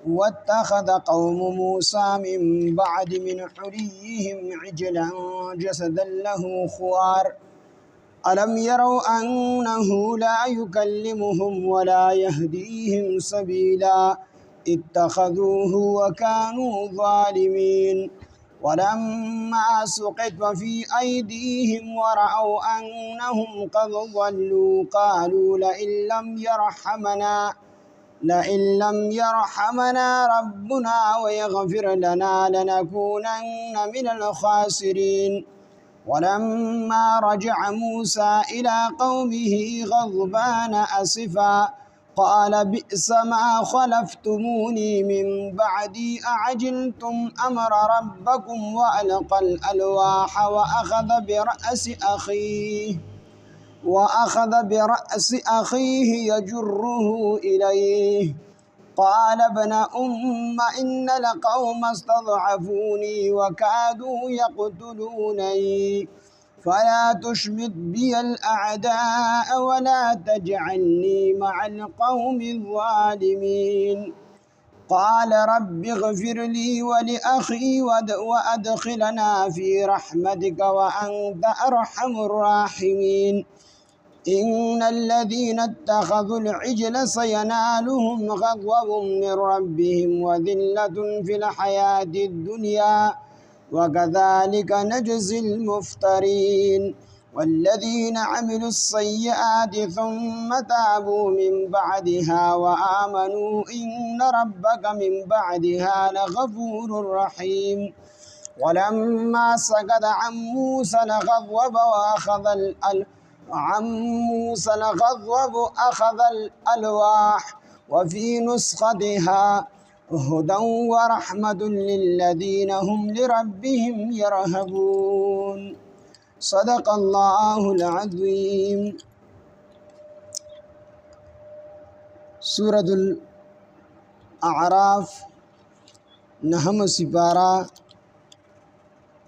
واتخذ قوم موسى من بعد من حليهم عجلا جسدا له خوار ألم يروا أنه لا يكلمهم ولا يهديهم سبيلا اتخذوه وكانوا ظالمين ولما سقط في أيديهم ورأوا أنهم قد ضلوا قالوا لئن لم يرحمنا ربنا ويغفر لنا لنكونن من الخاسرين ولما رجع موسى إلى قومه غضبان أسفا قال بئس ما خلفتموني من بعدي أعجلتم أمر ربكم وألقى الألواح وأخذ برأس أخيه يجره إليه قال ابن أم إن القوم استضعفوني وكادوا يقتلونني فلا تشمت بي الأعداء ولا تجعلني مع القوم الظالمين قال رب اغفر لي ولأخي وأدخلنا في رحمتك وأنت أرحم الراحمين إن الذين اتخذوا العجل سينالهم غضب من ربهم وذلة في الحياة الدنيا وكذلك نجزي المفترين والذين عملوا السيئات ثم تابوا من بعدها وآمنوا إن ربك من بعدها لغفور رحيم ولما سكت عن موسى أخذ الألواح وفي نسختها هدى ورحمة للذين هم لربهم يرهبون صدق الله العظيم. سورة الأعراف نهم سپارہ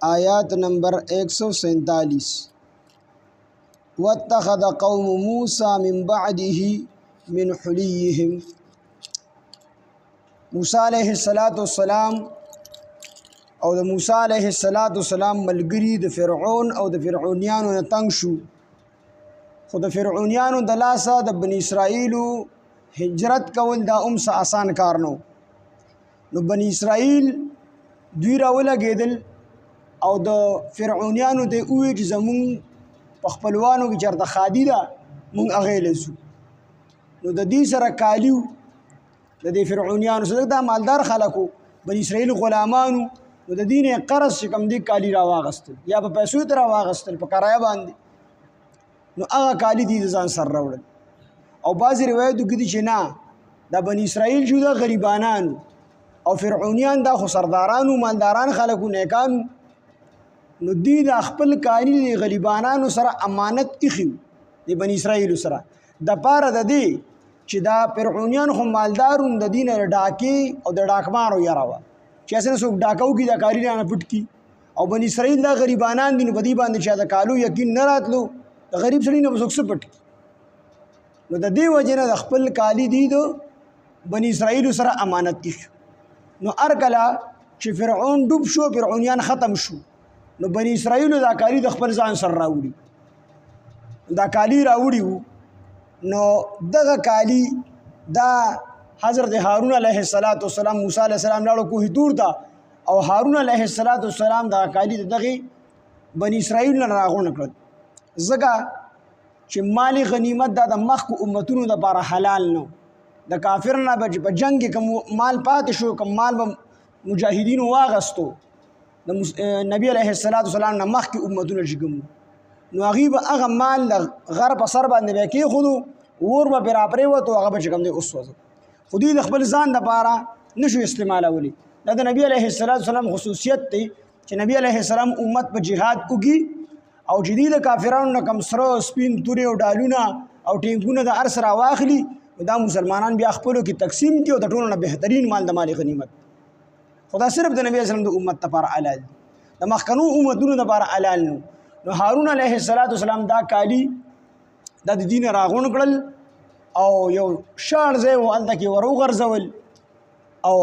آیات نمبر 147. واتخذ قوم موسى من بعده من حليهم. موسی علیہ السلام او د موسی علیہ السلام ملګری د فرعون او د فرعونیانو نه تنگ شو، خو د فرعونیانو د لاسه د بنی اسرائیلو هجرت کول دا څه آسان کار نو بنی اسرائیل دوی راولګېدل او د فرعونیانو ته وویل چې زمونږ په خپلوانو کې چېرته خادي ده مونږ هغې له ځو. نو د دې سره کالیو د دې فرعونیانو سره دا مالدار خلکو بنی اسرائیل غلامانو، نو د دې نه قرض چې کوم دی کالي راواغستل یا په پیسو ته راواغستل په کرایه باندې، نو هغه کالي دې د ځان سره راوړل. او بعضې روایتو کې دي چې نه دا بنی اسرائیل جو دا غریبانانو او فرعونیان دا خو سردارانو مالداران خلکو نیکانو، نو دوی د خپل کالي د غریبانانو سره امانت ایښي د بنی اسرائیلو سره د پاره د دې چې دا فرعونیان خو مالدارو د دې نه ډاکې او د ډاکمارو یاره وه چې اسنه څوک ډاکه وکړي دا کالي رانه پټ کړي، او بنی اسرائیل دا غریبانان دي نو په دې باندې چې د کالو یقین نه راتلو د غریب سړي نه به څوک څه پټ کړي. نو د دې وجې نه د خپل کالي دي د بنی اسرائیلو سره امانت ایښي. نو هر کله چې فرعون ډوب شو، فرعونیان ختم شو، نو بنی اسرائیلو دا کالي د خپل ځان سره راوړي، دا کالي راوړي وو. نو دغه کالي دا حضرت هارون علیه السلام موسی علیه السلام لاړو کوه طور ته، او هارون علیه السلام دغه کالي دغه بنی اسرائیل نه راغونډ کړل، ځکه چې مالی غنیمت دا د مخکو امتونو دپاره حلال نه، د کافر نه به په جنګ کې کوم مال پاتې شو، کوم مال به مجاهدینو واغستو د نبی علیه السلام نه مخکې امتونه چې کوم، نو هغوی به هغه مال د غر په سر باندې به یې کېښودو، اور به پرې راپرېوت او هغه به چې کوم دی وسوځو، خو دوی د خپل ځان دپاره نه شو استعمالولی. دا د نبی علیه السلام خصوصیت دی چې نبی علیه السلام امت په جهاد وکړي، او چې دوی د کافرانو نه کوم سره سپین تورې او ډالونه او ټینکونه د هر څه راواخلي، دا مسلمانان بیا خپلو کې تقسیم کړي او د ټولو نه بهترین مال د مال غنیمت. خو دا صرف د نبی اسلام د امت لپاره حلال دی، د مخکنو امتونو لپاره حلال نه. نو هارون علیه السلام دا کالي دا د دین راغونډ کړل او یو شاړ ځای و هلته کې ور وغورځول، او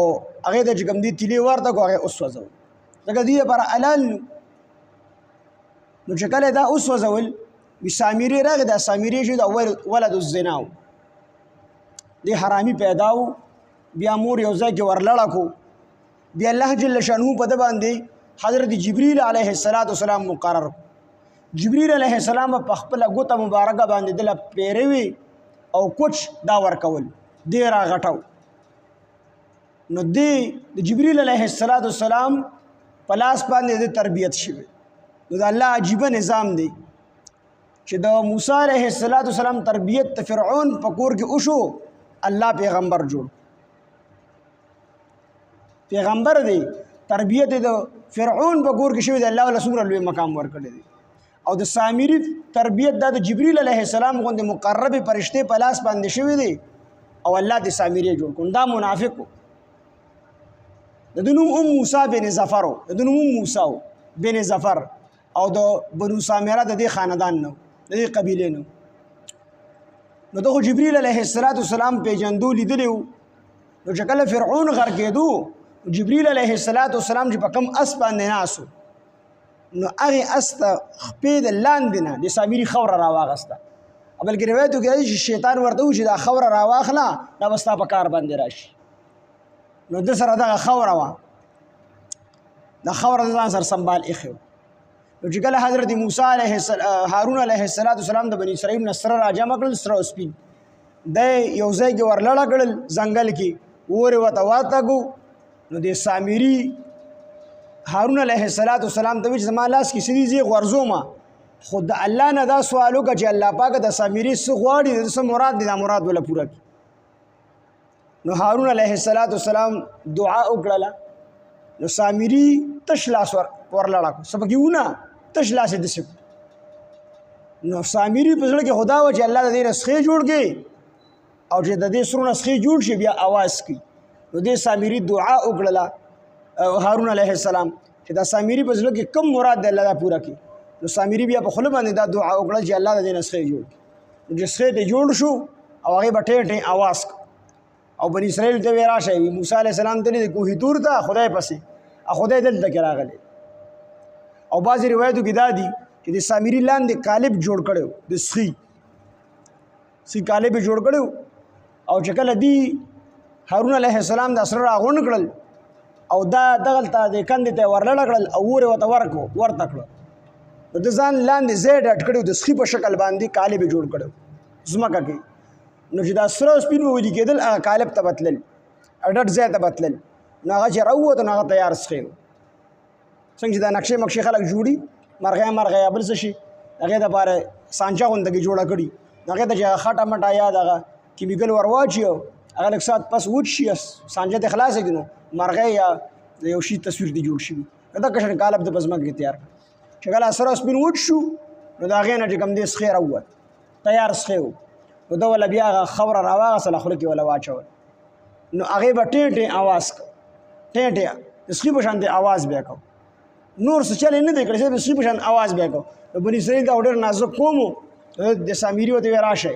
هغه د چې کوم دی تیلی ورته کو هغه اوس وځو ځکه دی پر حلال نو چې کله دا اوس وځول وی سامری راغی دا سامری شو دا ولد الزنا دی حرامي پیداو بیا مور یو ځای کې ورلړه کو بیا الله جل شانه په د باندې حضرت جبرئیل علیه السلام مقرر جبرئیل علیه السلام په خپل غوته مبارکه باندې دل پیروي او کوچ دا ور کول دی را غټاو نو دی د جبرئیل علیه السلام په لاس باندې د تربیت شوی نو د الله عجیب نظام دی چې د موسی علیه السلام تربیت ته فرعون په کور کې وشو الله پیغمبر جوړ پیغمبر دی تربیت د فرعون په کور کې شوی دی الله ولا څومره لوی مقام ورکړی دی او د سامری تربیت د جبرئیل علیه السلام غوندې مقرب فرشته په لاس باندې شوی دی او الله د سامری جوړ کړ دا منافق د نوم موسی بن ظفر د نوم موسی بن ظفر او د بنو سامره د دې خاندان نو د دې قبیله نو دغه جبرئیل علیه السلام پیجندو لیدلو نو چې کله فرعون غر کېدو جبرئیل علیه السلام چې په کم اس باندې ناسو نو هغه است خپې د لاندې نه د سامری خوره راواغسته بلکې روایتو کې چې شیطان ورته و چې دا خوره راواخله دا بستا په کار باندې راشي نو د سره دغه خوره وه د خوره د ځان سره سنبال ایښی و نو چې کله حضرت موسی هارون علیه السلام د بني اسرائیل نه سره راجمع کړل سره او سپین دی یو ځای کې ورلړه کړل ځنګل کې اورې ورته واتګو نو د سامري هارون علیه السلام ته وی چې زما لاس کې څه دي زه غورځوم خو د الله نه دا سوال وکړه چې الله پاک د سامري څه غواړي د څه مراد دی دا مراد ولا پوره کړي نو هارون علیه السلام دعا وکړله نو سامري تش لاس ورلړه کو څه پکې ونه تش لاس یې داسې نو سامري په زړه کې خدا و چې الله د دې نسخې جوړ کړي او چې د دې سرو نسخې جوړ شي بیا اواز کوي نو دې سامري دعا وکړله هارون علیه السلام چې دا سامري په زړه کې کم مراد دی الله دا پوره کړي نو سامري بیا په خوله باندې دا دعا وکړه چې الله د دې نسخې جوړ کړي نو نسخې ته جوړ شو او هغې به ټې ټې اواز او بني اسرائیل ته وی راشه وي موسی علیه السلام تللی د کوهي تور ته خدای پسې خدای دلته کې راغلی او بعضې روایتو کې دا دي چې د سامري لاندې قالب جوړ کړی د سخي قالب یې جوړ کړی او چې کله دی هارون علیه السلام د سره راغونډ کړل او دا دغلته د کندې ته ورلړه کړل او اور یې ورته ورته کړه نو د ځان لاندې ځای ډټ کړی د سخي په شکل باندې قالب یې جوړ کړی ځمکه کې نو چې دا سره سپین وولي کېدل هغه قالب ته بتلل ډټ ځای ته بتلل نو هغه چې راووت نو هغه تیار سخی و څنګه چې دا نقشې مقشې خلک جوړي مرغۍ بل څه شي هغې دپاره سانچه غوندې کې جوړه کړي هغې ته چې هغه خټه مټه یا دغه کیمیکل ور واچي هغه لږ ساعت پس وچ شي سانچه ته خلاصه کړي نو مرغۍ یا یو شي تصویر دې جوړ شوي دغه شان قالب د په ځمکه کې تیار کړ چې کله سره سپین وچ شو نو د هغې نه چې کوم دی سخی راووت تیار سخی و نو ده وله بیا هغه خوره راواغسله خوله کې وله واچول نو هغې به ټې ټې اواز کو ټې ټې د سخي په شانتې اواز بیا کو نور څه چل یې نه دی کړی صرف د سخي په شان اواز بیا کو نو بني اسرائیل دا ډېر نازک قوم و د سامري ورته وی راشئ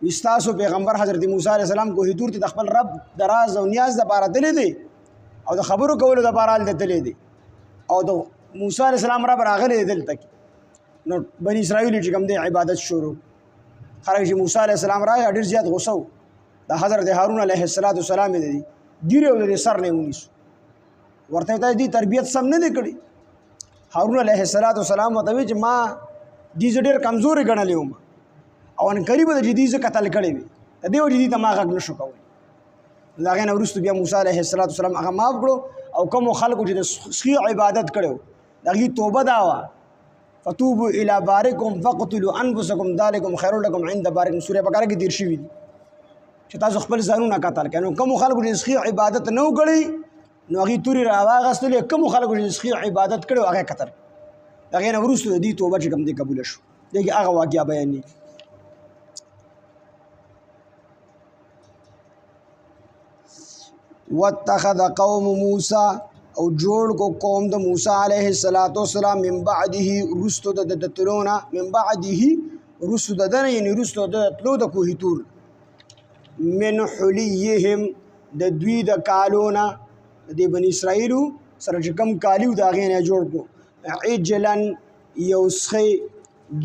وي ستاسو پیغمبر حضرت موسی علیه السلام کوهي طور ته د خپل رب د راز او نیاز دپاره تللی دی او د خبرو کولو دپاره هلته تللی دی او د موسی علیه السلام رب راغلی دی دلته کې نو بني اسرائیل چې کوم دی عبادت شروع خلک چې موسی علیه السلام راغی ډېر زیات غوسه و د حضرت هارون علیه السلام یې دی ګیرې او د سر نه یې ونیسو ورته یې دې تربیت سم نه دی کړی هارون علیه السلام ورته وی چې ما دې زه ډېر کمزورې ګڼلی وم او انقریبه د دې زه قتل کړی وي د دې وجې دې ته ما غږ نه شو کولی د هغې نه وروسته بیا موسی علیه السلام هغه معاف کړو او کومو خلکو چې د سخي عبادت کړی و د هغې توبه دا وه فتوبوا الی بارکم فقتلوا انفسکم ذلکم خیر لکم عند بارکم سوره بقره کې تیر شوي دي چې تاسو خپل ځانونه قتل کړئ نو کومو خلکو چې سخي عبادت نه و کړی نو هغې تورې راواغستلې کومو خلکو چې سخي عبادت کړی و هغه قتل د هغې نه وروسته د دې توبه چې کوم دی قبوله شو دې کې هغه واقعه بیانېږي واتخذ قوم موسی او جوړ کو قوم د موسی علیه السلام من بعده رستو د تلونه من بعده رستو د دنه یعنی رستو د تلو د کوهی تور من حلیهم د دوی د کالونه د بنی اسرائیلو سره چې کوم کالیو د هغې نه جوړ کړو عجلا یو سخی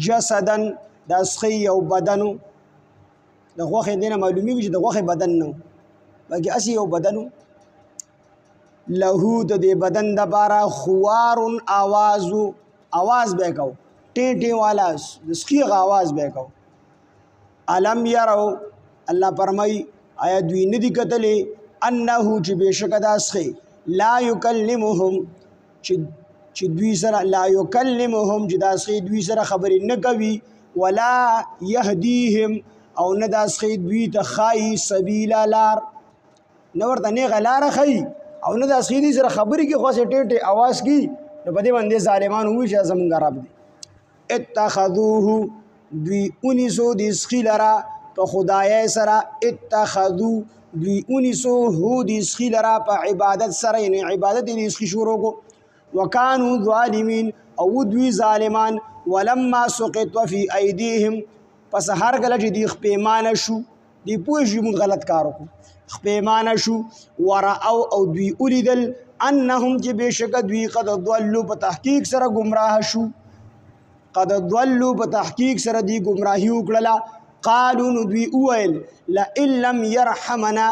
جسدن دا سخی یو بدنو د غوښې دې نه معلومیږي چې د غوښې بدن نه و بلکې هسې یو بدنو لهو د دې بدن دپاره خوار آواز به یې کو ټې والا د سخي هغه آواز به یې کو علم یرو الله فرمایي آیا دوی نه دي کتلی انه چې بېشکه دا سخی لا یکلمهم چې دوی سره لا یکلمهم چې دا سخی دوی سره خبرې نه کوي ولا یهدیهم او نه دا سخی دوی ته ښایي سبیله لار نه ورته نیغه لاره ښایي او نه دا سخی دوی سره خبرې کوي خو هسې ټېټې اواز کوي نو په دې باندې ظالمان ووایي چې زمونږ رب دی اتخذوه دوی اونیسو د سخي لره په خدایۍ سره اتخذو دوی اونیسو هو د سخي لره په عبادت سره یعنی عبادت یې د سخي شروع کو وکانو ظالمین او دوی ظالمان ولما سقط فی ایدیهم پس هر کله چې دوی خپېمانه شو دوی پوه شو موږ غلط کار وکړو خپېمانه شو ورأو او دوی ولیدل انهم چې بېشکه دوی قد ضلوا په تحقیق سره ګمراه شو قد ضلوا په تحقیق سره دوی ګمراهي وکړله قالو نو دوی وویل لئن لم یرحمنا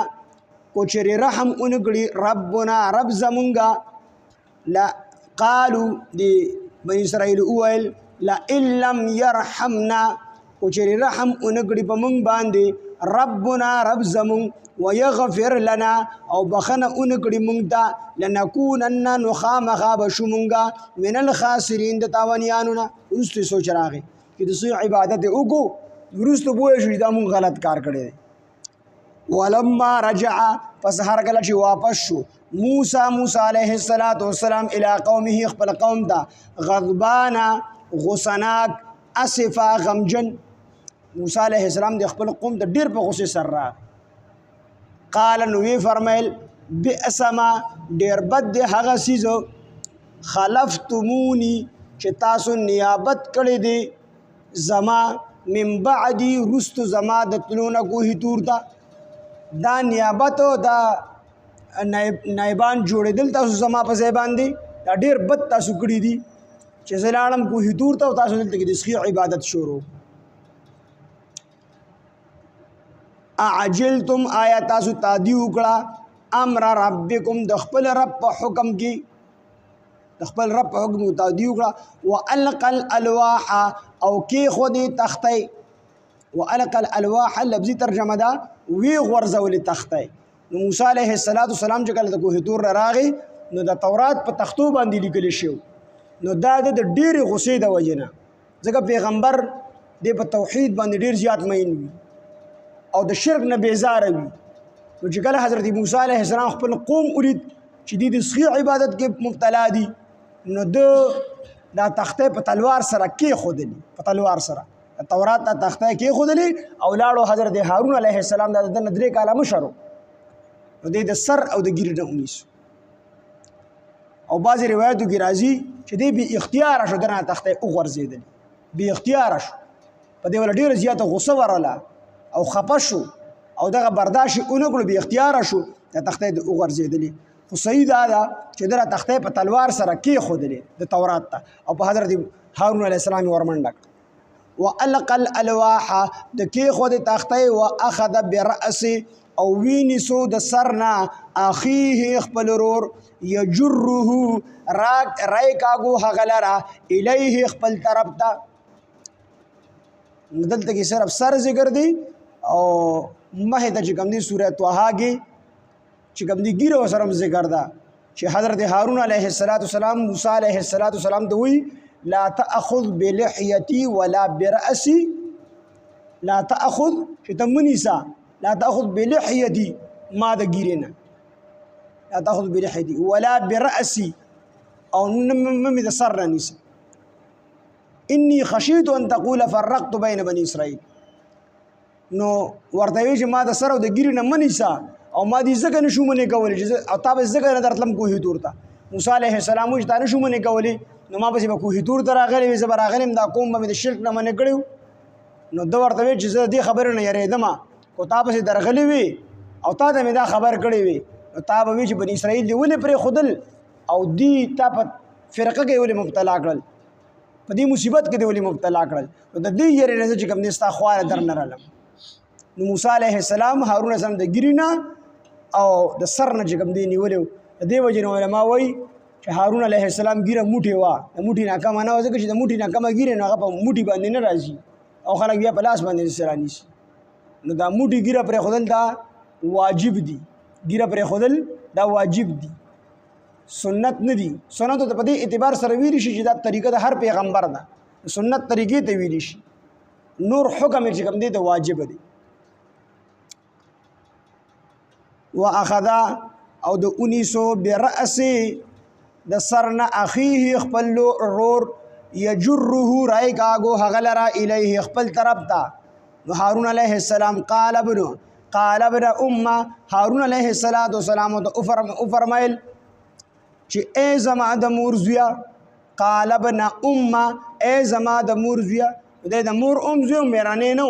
کو چېرې رحم ونه کړي ربنا رب زمونږه قالو د بني اسرائیل وویل لئن لم یرحمنا کو چېرې رحم ونه کړي په موږ باندې ربنا رب زمونږ ویغفر لنا او بخنه ونه کړي موږ ته لنکونن نو خامخا به شو موږ من الخاسرین د تاوانیانو نه وروسته سوچ راغی چې د څه عبادت یې وکړو وروسته پوه شو چې دا موږ غلط کار کړی دی ولما رجع پس هر کله چې واپس شو موسی علیه السلام الی قومه خپل قوم ته غضبانا غصناک اسفا غمجن موسی علیه السلام د خپل قوم ته ډېر په غصې سره راغی قال نو وی فرمایل بئس ما ډېر بد دی هغه څیز خلفتموني چې تاسو نیابت کړی دی زما من بعدی رستو زما د تلونه کوهي تور ته دا نیابت دا نایبان جوړېدل تاسو زما په ځای باندې دا ډېر بد تاسو کړي دي چې زه لاړم کوهي تور ته او تاسو دلته کې د سخي عبادت شروع اعجلتم آیا تاسو تادی وکړه امر ربکم د خپل رب په حکم کې د خپل رب په حکم تادی وکړه والقى الالواح او کې خودي تختې والقى الالواح لفظي ترجمه ده وی غورځولې تختې نو موسی علیه السلام چې کله د کوه تور راغی نو د تورات په تختو باندې لیکل شو نو دا د ډېرې غصې د وجې نه ځکه پیغمبر د په توحید باندې ډېر زیات مین وي او د شرک نه بیزاره وي نو چې کله حضرت موسی علیه السلام خپل قوم ولید چې دوی د سخي عبادت کې مبتلا دي نو دا تختې په تلوار سره کېښودلې په تلوار سره تورات ته تختې کېښودلې او لاړو حضرت هارون علیه السلام د ده نه 3 کاله مشر نو دی د سر او د ګیرې نه ونیسو او بعضې روایتو کې راځي چې دی بې اختیاره شو دنه تختې وغورځېدلې بې اختیاره شو په دې وله ډېره زیاته غصه ورله او خپه شو او دغه برداشت یې ونه کړو بې اختیاره شو د تختې د وغورځېدلې خو صحیح دا ده چې دغه تختې په تلوار سره کېښودلې د تورات ته او په حضرت هارون علیه السلام یې ورمنډه کړه والقى الالواح د کېښودې تختې واخذ برأس او وینیسو د سرنا اخیه خپل ورور یجره رای کاغو هغه لره الیه خپل طرف ته دلته کې صرف سر ذکر دی او مخې ته چې کوم دی سوره طه کې چې کوم دی ګیره سره ذکر ده چې حضرت هارون علیه السلام موسی علیه السلام ته وی لا تأخذ بلحیتی ولا برأسی لا تأخذ چې ته منیسا لا تأخذ بلحیتی ما د ګیرې نه لا تأخذ بلحیتی ولا برأسی او ممې د سر نه نیسه انی خشیت ان تقول فرقت بین بني اسرائیل نو ورته وی چې ما د سر او د ګیرې نه منیسا او ما دې ځکه نشو منې کولی چې او تا به ځکه نه درتلم کوهي تور ته موسی علیه السلام وایي چې تا نشو منې کولی نو ما پسې به کوهي تور ته راغلی وي زه به راغلی یم دا قوم به مې د شرک نه منې کړی نو ده ورته ویل چې زه د دې خبرې نه یېرېدم خو تا پسې درغلی وي او تا ته مې دا خبر کړی وي نو تا به وی چې بني اسرائیل دی ولې پرې خودل او دی تا په فرقه کې ولې مبتلا کړل په دې مصیبت کې دی ولې مبتلا کړل نو د دې یې نه چې کوم نستا خواره در نه رالم نو موسی علیه السلام هارون السلام د ګرینا او د سر نه چې کوم دی نیولیو د دې وجه نه علما وایي چې هارون علیه السلام ګیره موټی وا د موټی نه کم نه وځي چې د موټی نه کم ګیره نه هغه په موټی باندې نه راځي او خلک بیا په لاس باندې سرانی شي نو دا موټی ګیره پر خودل دا واجب دي ګیره پر خودل دا واجب دي سنت نه دي سنت ته په دې اعتبار سره ویل شي چې دا طریقه د هر پیغمبر ده سنت طریقې ته ویل شي نور حکم چې کوم دی د واجب دي واخذ او د 1900 برأس د سرنا اخیه خپل رور یجره رای کاغو هغلرا الیه خپل طرف ته نو هارون علیه السلام قال ابن امه هارون علیه السلام ته فرمایل چې ای زما د مور زویا قال ابن امه ای زما د مور زویا د مور زویا میرانه نو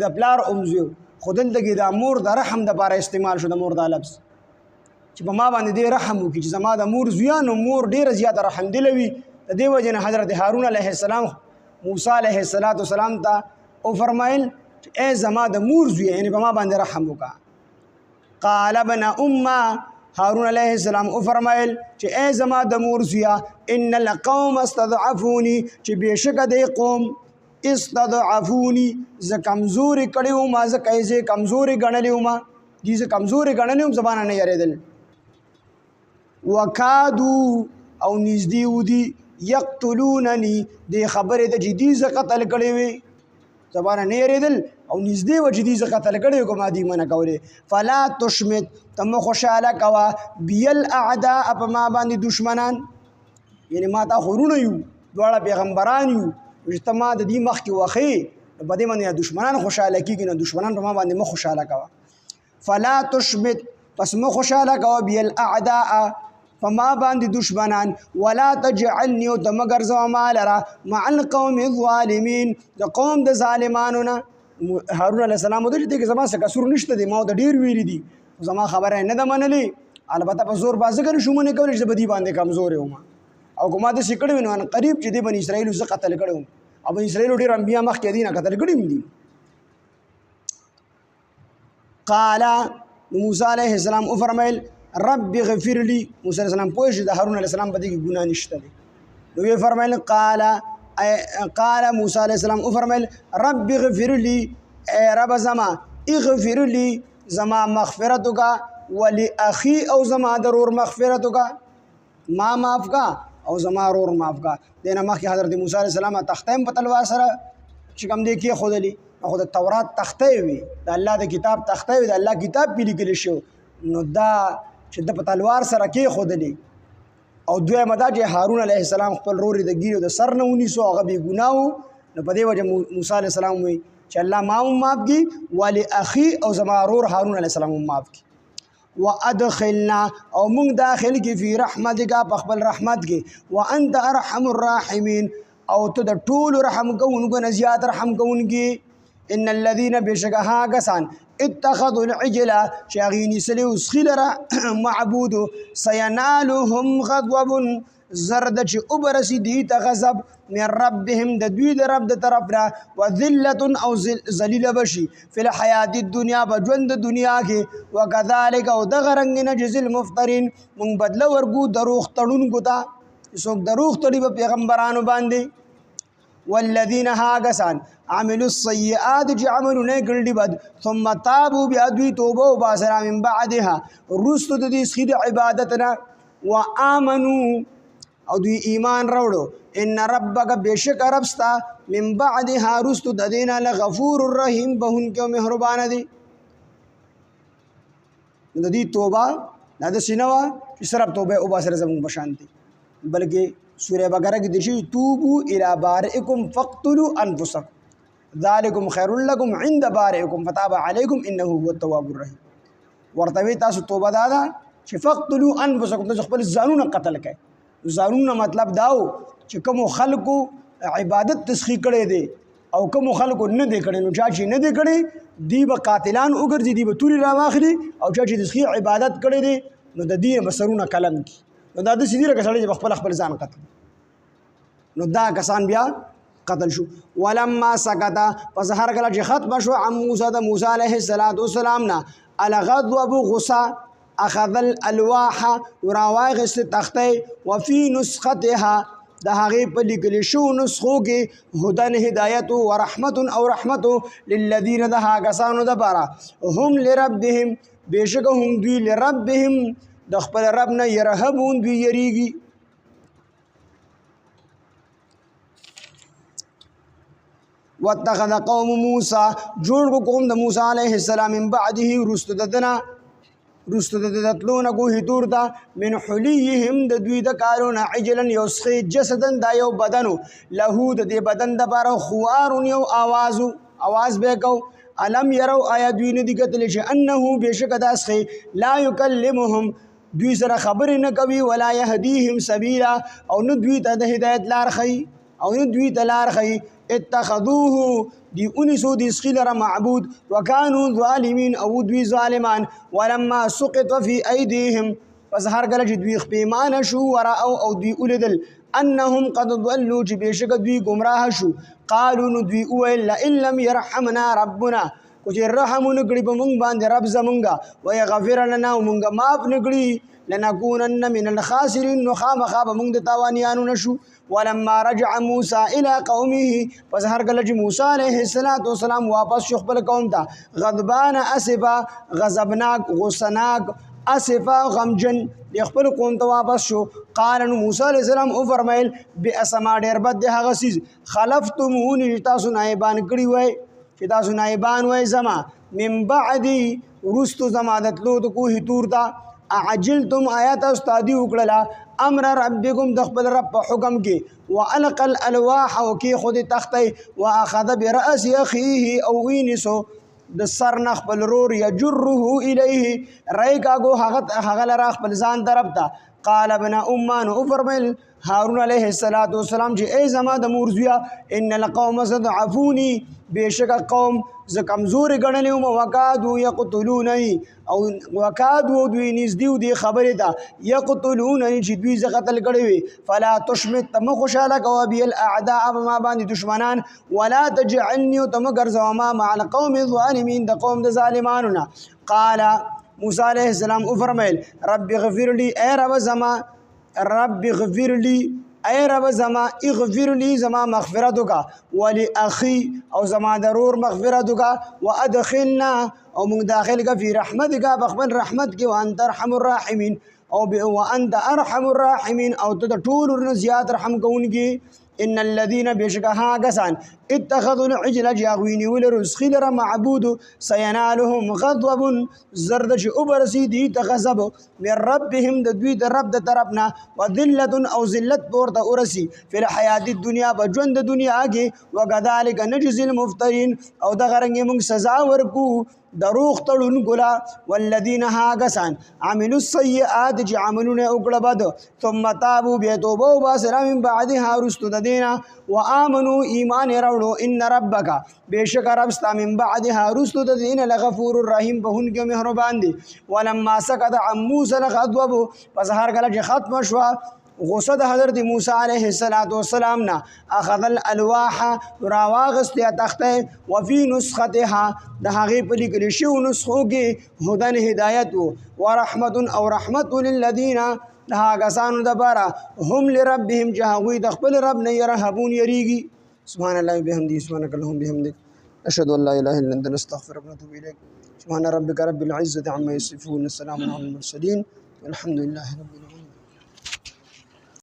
د پلار زویا خودل دغه د مور د رحم د لپاره استعمال شو د مور د لفظ چې په ما باندې دې رحم وکړي چې زما د مور زویا نو مور ډیر زیات رحم دلوي د دې وجه نه حضرت هارون علیه السلام موسی علیه السلام ته او فرمایل اے زما د مور زوی یعنی په ما باندې رحم وکا قال ابن امه هارون علیه السلام او فرمایل چې اے زما د مور زوی ان القوم استضعفوني چې بشک د قوم استضعفوني ز کمزوري کړیو ما ز کایزه کمزوري غنلیو ما دې ز کمزوري غنلیو زبانه نه یریدل وکادو او نږدې ودي یقتلونني دې خبره د جدي ز قتل کړی وي زبانه نه یریدل او نږدې و جدي ز قتل کړی کوم ادي منه کوله فلا تشمت تم خوشاله کوا بیل اعداء په ما باندې دشمنان یعنی ما تا خورونه یو دواړه پیغمبران یو اجتماع د دې مخ کې واخی په دې باندې دشمنان خوشاله کیږي نه دشمنان په ما باندې مخ خوشاله کوا فلا تشمت پس مخ خوشاله کوا بیل اعداء فما باندې دشمنان ولا تجعلني وتمغر زما لرا مع القوم الظالمين د قوم د ظالمانو نه هارون علیه السلام د دې کې زما څه قصور نشته دی ما د ډیر ویری دي زما خبره نه ده منلې البته په زور بازه کړی شو مونږ کولې چې بدی باندې کمزور یم او کومه د سکړې ونه قریب چې دی بنی اسرائیل ز قتل کړو او بنی اسرائیل ډیر انبیا مخ کې دي نه قتل کړی دي قال موسی علیه السلام او فرمایل رب غفر لي موسی علیہ السلام پوه شو د هارون علیہ السلام په دې کې ګناه نشته دی نو یې فرمایل قال موسی علیہ السلام او فرمایل رب غفر لي اے رب زما اغفر لي زما مغفرت کا ولی اخي او زما ضرور مغفرت کا ما معاف کا او زما رور معاف کا دینه مخکې حضرت موسی علیہ السلام تختیم په تلوار سره چې کوم دی کې خودلی خو د تورات تخته وي د الله د کتاب تخته وي د الله کتاب په لیکل شو نو دا چې د پتلوار سره کې خودلی او دوی مدا چې هارون علیه السلام خپل روري د ګیرو د سر نه 1900 هغه به ګناو نو په دې وجه موسی علیه السلام وی چې الله ما معاف کی ولی اخي او زما رور هارون علیه السلام معاف کی وادخلنا او موږ داخل کی فی رحمتک په خپل رحمت کې وانت ارحم الراحمین او ته د ټول رحم کوونکو نه زیات رحم کوونکی ان الذين بشكها كسان اتخذوا العجل شاغيني سلي وسخلرا معبود سينالهم غضب زرد چې وبرسي دي غضب من ربهم د دوی د رب د طرفنا وذله او ذلیل بشي فی الحیات الدنیا بجوند دنیا کې وکذالک او دغرنګ نجز المفترین من بدل ورغو دروغ تړونکو ته څوک دروغ تړي په پیغمبرانو باندې والذین هاگسان عملوا السیئات چې عملونه کړي بد ثم تابوا بیا توبه وباسرا من بعدها رستو د دې سخید عبادتنا وآمنوا او دوی ایمان راوړو ان ربک بشک ربستا من بعدها رستو د دینه لغفور الرحیم بهون کې مهربان دي د دې توبه د سینوا چې صرف توبه وباسرا زمون بشانتي بلکې سورہ بقرہ کی دشی توبو الی بارئکم فقتلوا انفسکم ذالکم خیر لکم عند بارئکم فتاب علیکم انه هو التواب الرحیم ورتوی تاسو توبه دادا چې فقتلوا انفسکم تاسو خپل ځانونه قتل کړئ ځانونه مطلب داو چې کوم خلکو عبادت تسخی کړي دي او کوم خلکو نه دی کړی نو چا چې نه دی کړی دی به قاتلان وګرځي دی به تورې راواخلي او چا چې د ښې عبادت کړی دی نو د دې به سرونه قلم کړي نو دا داسې دي لکه سړی چې خپل ځان قتل نو دا کسان بیا قتل شو ولما سکتا پس هر کله چې ختم شو عن موسی د موسی علیه السلام نه الغضب غصه اخذ الالواح وراواغست تخته وفي نسختها د هغې په لیکل شو نسخو کې هدن هدایت او رحمت او رحمت للذین د هغه کسانو دپاره هم لربهم بېشکه هم دوی لربهم د خپل رب نه یرهبون دوی یریږي واتخذ قوم موسی جوړ کو قوم د موسی علیه السلام من بعده رست ددنا رست دتلون کوه تور دا من حلیهم د دوی د کارونه عجلا یسخی جسدن دا یو بدنو له د دې بدن د بار خوار یو आवाज به کو علم يروا آیا دوی نه دي کتل چې انه بشک داسخی لا یکلمهم دوی سره خبر نه کوي ولا يهديهم سبيلا او نه دوی ته د هدایت لار خي او نه دوی ته لار خي اتخذوه دی انسو دی سخیلر معبود وکانو ظالمین او دوی ظالمان ولما سقط فی ایدیهم پس هر کله چې دوی خپیمان شو ورأو او دوی اولیدل انهم قد ضلوا چې بېشکه دوی گمراه شو قالو نو دوی وویل لئن لم یرحمنا ربنا کو چې رحم ونه کړي په موږ باندې رب زمونږه ویغفر لنا او موږ معاف نه کړي لنكونن من الخاسرین نو خامخا به موږ د تاوانیانو نشو ولما رجع موسى الى قومه پس هر کله چې موسی علیه السلام واپس شو خپل قوم ته غضبان اسفا غضبناک غصناک اسفا غمجن خپل قوم ته واپس شو قال موسی علیه السلام او فرمایل باسما ډیر بد هغه سیز خلفتمونی تاسو نایبان کړی وای چې تاسو نایبان وای زما من بعدی رستو زما د تلو د کوه تور تا اعجلتم آیات استادی وکړه امر ربکم د خپل رب په حکم کې والق الالواح او کې خود تختی واخذ براس اخيه او وینسو د سر نخ بل رور یجره الیه رایکاګو هغه لرا خپل ځان طرف ته قال ابن امان او فرمایل هارون علیه السلام چې ای زما د مورزیا ان القوم استضعفوني بشک قوم ز کمزور غنلې او وقادو یقتلونني او وقادو دوی نږدې دی خبره ده یقتلونني چې دوی ز قتل کړي وي فلا تشمت تم خوشاله کو بي الاعداء ما باندې دشمنان ولا تجعلني تم ګرځوا مع القوم الظالمين د قوم د ظالمانو نه قال موسی علیہ السلام او فرمایل رب اغفر لي اے رب زما رب اغفر لي اے رب زما اغفر لي زما مغفرت کا ولی اخي او زما ضرور مغفرت کا وادخلنا او من داخل کا فی رحمتک بخبر رحمت کی وانت ارحم الراحمین او وانت ارحم الراحمین او ته ټول زیات رحم کوونکی ان الذين بشكها غسان اتخذوا العجل جاغوين ولرسخيل معبود سينالهم غضب زرد ابرسي دي تغضب من ربهم دوي د رب د طرفنا وذله او ذلت پورته ورسي في الحياه الدنيا بجوند دنیا کې وكذلك نجزي المفترين او د غرنګ موږ سزا ورکو دروغ تړون ګلا والذین هاغسان عملوا السیئات چې عملونه وکړه بد ثم تابوا بتوبه واسلام من بعدها رستو ددینا وامنوا ایمان راوړو ان ربک بشک رب استا من بعدها رستو ددینا لغفور الرحیم بهون کې مهربان دي ولما سکت عن موسی الغضب پس هر کله چې ختم شو غصه د حضرت موسی علیه السلام نه اخذ الالواح راواغست یا تخته وفي نسختها د هغې په لیکل شوو نسخو کې هدن هدایت و رحمت او رحمت للذین د هغه کسانو دپاره هم لربهم چې هغوی د خپل رب نه یرهبون یریږي سبحان الله بحمده سبحانك اللهم بحمدك اشهد ان لا اله الا انت نستغفرك ونتوب اليك سبحان ربك رب العزه عما يصفون السلام على المرسلين والحمد لله رب العالمين